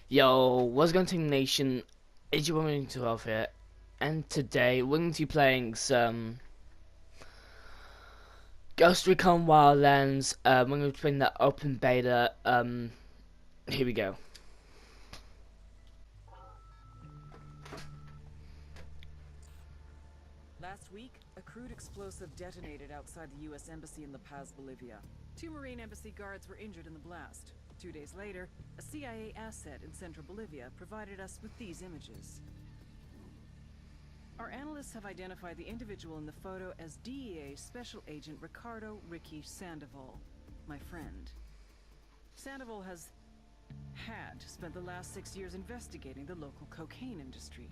Yo, what's going to Nation? It's your woman 12 here, and today we're going to be playing some Ghost Recon Wildlands. We're going to be playing the open beta. Here we go. Last week, a crude explosive detonated outside the U.S. Embassy in La Paz, Bolivia. 2 Marine Embassy guards were injured in the blast. 2 days later, a CIA asset in central Bolivia provided us with these images. Our analysts have identified the individual in the photo as DEA Special Agent Ricardo Ricky Sandoval, my friend. Sandoval had spent the last 6 years investigating the local cocaine industry.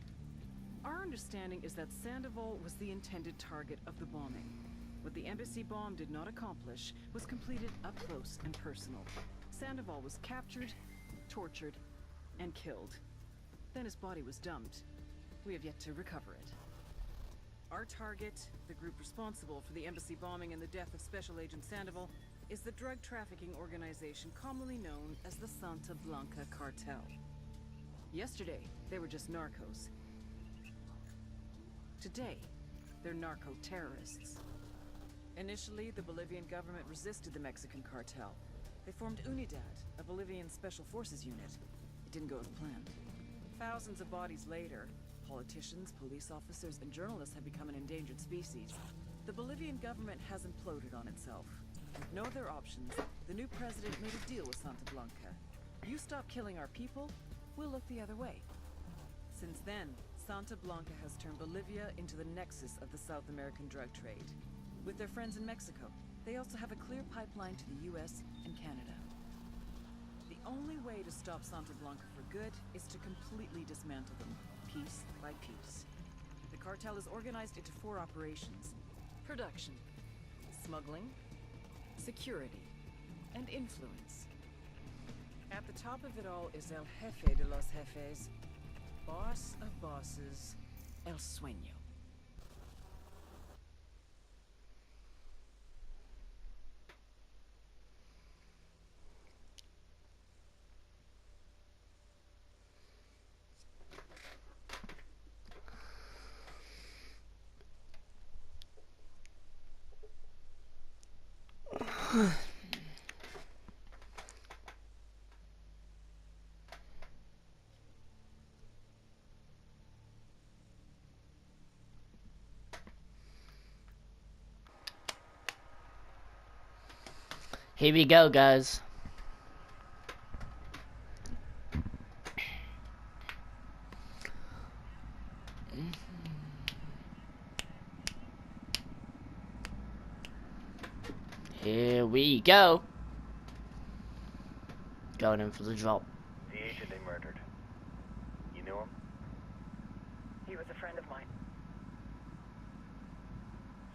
Our understanding is that Sandoval was the intended target of the bombing. What the embassy bomb did not accomplish was completed up close and personal. Sandoval was captured, tortured, and killed. Then his body was dumped. We have yet to recover it. Our target, the group responsible for the embassy bombing and the death of Special Agent Sandoval, is the drug trafficking organization commonly known as the Santa Blanca Cartel. Yesterday, they were just narcos. Today, they're narco-terrorists. Initially, the Bolivian government resisted the Mexican cartel. They formed UNIDAD, a Bolivian special forces unit. It didn't go as planned. Thousands of bodies later, politicians, police officers, and journalists have become an endangered species. The Bolivian government has imploded on itself. With no other options, the new president made a deal with Santa Blanca. You stop killing our people, we'll look the other way. Since then, Santa Blanca has turned Bolivia into the nexus of the South American drug trade. With their friends in Mexico, they also have a clear pipeline to the US and Canada. The only way to stop Santa Blanca for good is to completely dismantle them, piece by piece. The cartel is organized into 4 operations: production, smuggling, security, and influence. At the top of it all is El Jefe de los Jefes, boss of bosses, El Sueño. Here we go, guys. Here we go. Going in for the drop. The agent they murdered. You knew him? He was a friend of mine.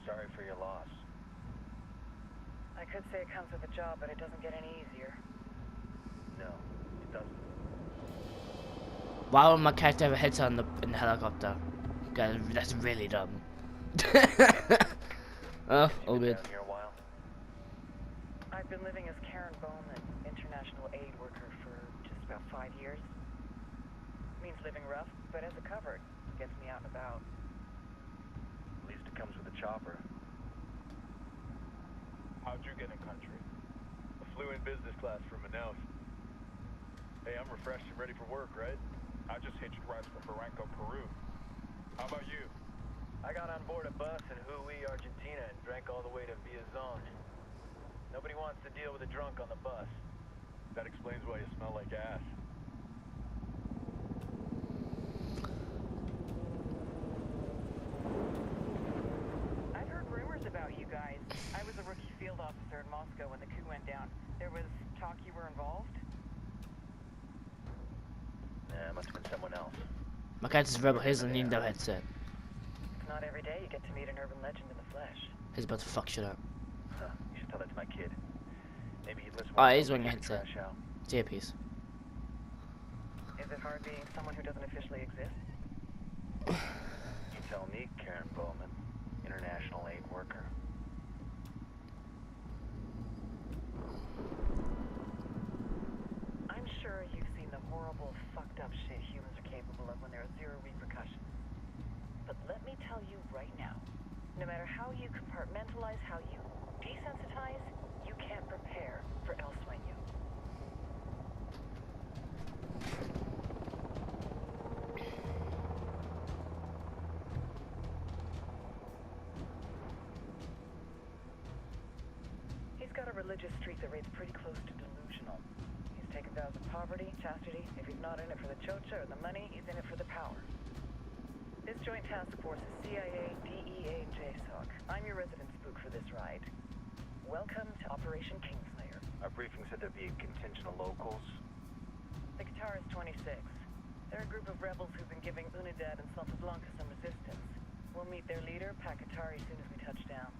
Sorry for your loss. I could say it comes with a job, but it doesn't get any easier. No, it doesn't. Why would my character ever hit her in the helicopter? Guys, that's really dumb. Oh, all You been good. down here a while? I've been living as Karen Bowman, international aid worker, for just about 5 years. Means living rough, but as a cover, gets me out and about. At least it comes with a chopper. How'd you get in country? I flew in business class from Manaus. Hey, I'm refreshed and ready for work, right? I just hitched rides from Barranco, Peru. How about you? I got on board a bus in Hui, Argentina and drank all the way to Villazon. Nobody wants to deal with a drunk on the bus. That explains why you smell like ass. I've heard rumors about you guys. I was a rookie field officer in Moscow when the coup went down. There was talk you were involved? Nah, it must have been someone else. My character's rebel. He doesn't need no headset. It's not every day you get to meet an urban legend in the flesh. He's about to fuck shit up. Huh, you should tell that to my kid. Maybe he'd listen. Oh, he's wearing a headset. Trash out. It's earpiece. Is it hard being someone who doesn't officially exist? You tell me, Karen Bowman, international aid worker. I'm sure you've seen the horrible fucked up shit humans are capable of when there are zero repercussions. But let me tell you right now, no matter how you compartmentalize, how you desensitize, you can't prepare for El Sueño. He's got a religious streak that rates pretty close to delusional. He's taken vows of poverty, chastity. If he's not in it for the chocha or the money, he's in it for the power. This joint task force is CIA, DEA, and JSOC. I'm your resident spook for this ride. Welcome to Operation Kingslayer. Our briefing said there'd be a contingent of locals. The Guitarist 26. They're a group of rebels who've been giving Unidad and Santa Blanca some resistance. We'll meet their leader, Pakatari, soon as we touch down.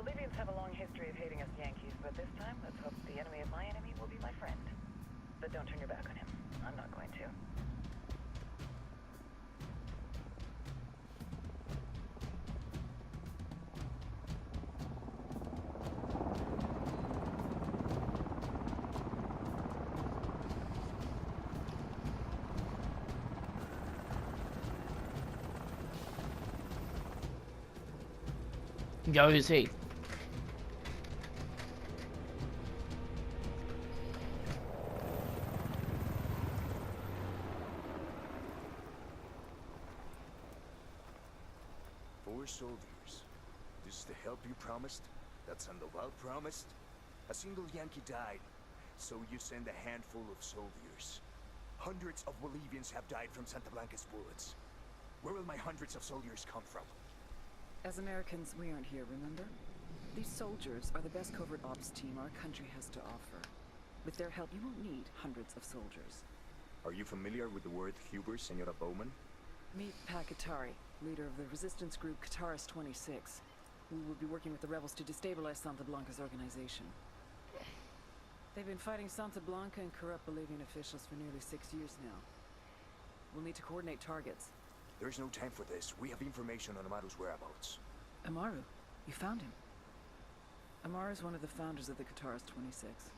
Bolivians have a long history of hating us Yankees, but this time, let's hope the enemy of my enemy will be my friend. But don't turn your back on him. I'm not going to. Yo, who's he? Four soldiers. This is the help you promised? That Sandoval promised? A single Yankee died, so you send a handful of soldiers. Hundreds of Bolivians have died from Santa Blanca's bullets. Where will my hundreds of soldiers come from? As Americans, we aren't here, remember? These soldiers are the best covert ops team our country has to offer. With their help, you won't need hundreds of soldiers. Are you familiar with the word Huber, Senora Bowman? Meet Pakatari, leader of the resistance group Guitarist 26. We will be working with the rebels to destabilize Santa Blanca's organization. They've been fighting Santa Blanca and corrupt Bolivian officials for nearly 6 years now. We'll need to coordinate targets. There's no time for this. We have information on Amaru's whereabouts. Amaru, you found him. Amaru is one of the founders of the Guitarist 26.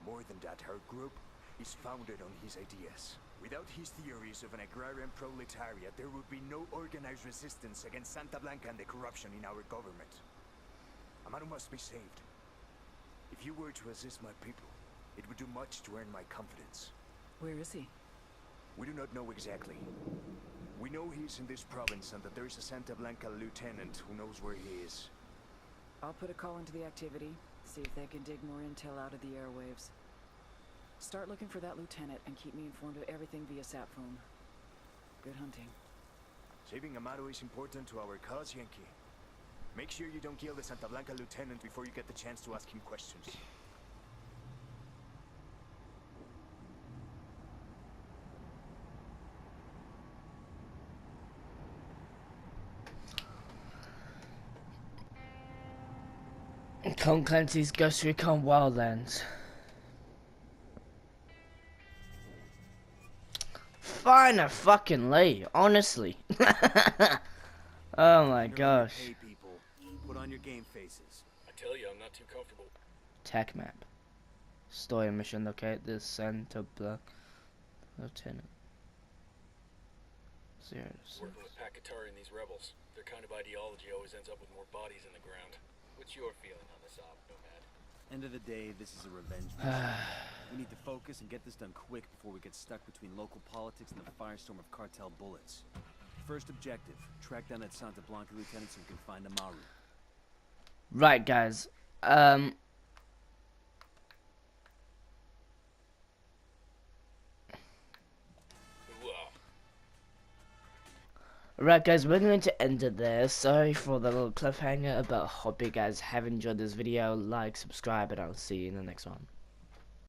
More than that, her group is founded on his ideas. Without his theories of an agrarian proletariat, there would be no organized resistance against Santa Blanca and the corruption in our government. Amaru must be saved. If you were to assist my people, it would do much to earn my confidence. Where is he? We do not know exactly. We know he's in this province and that there is a Santa Blanca lieutenant who knows where he is. I'll put a call into the activity, see if they can dig more intel out of the airwaves. Start looking for that lieutenant and keep me informed of everything via sat phone. Good hunting. Saving Amaru is important to our cause, Yankee. Make sure you don't kill the Santa Blanca lieutenant before you get the chance to ask him questions. Tom Clancy's Ghost Recon Wildlands. Finally, honestly. Oh my gosh. Hey people, put on your game faces. I tell you, I'm not too comfortable. Tech map. Story mission, locate the Santa Blanca Lieutenant. Working with Pakatari and these rebels, their kind of ideology always ends up with more bodies in the ground. What's your feeling on this op, Nomad? End of the day, this is a revenge mission. We need to focus and get this done quick before we get stuck between local politics and the firestorm of cartel bullets. First objective, track down that Santa Blanca lieutenant so we can find Amaru. Right, guys. Right, guys, we're going to end it there. Sorry for the little cliffhanger, but hope you guys have enjoyed this video. Like, subscribe, and I'll see you in the next one.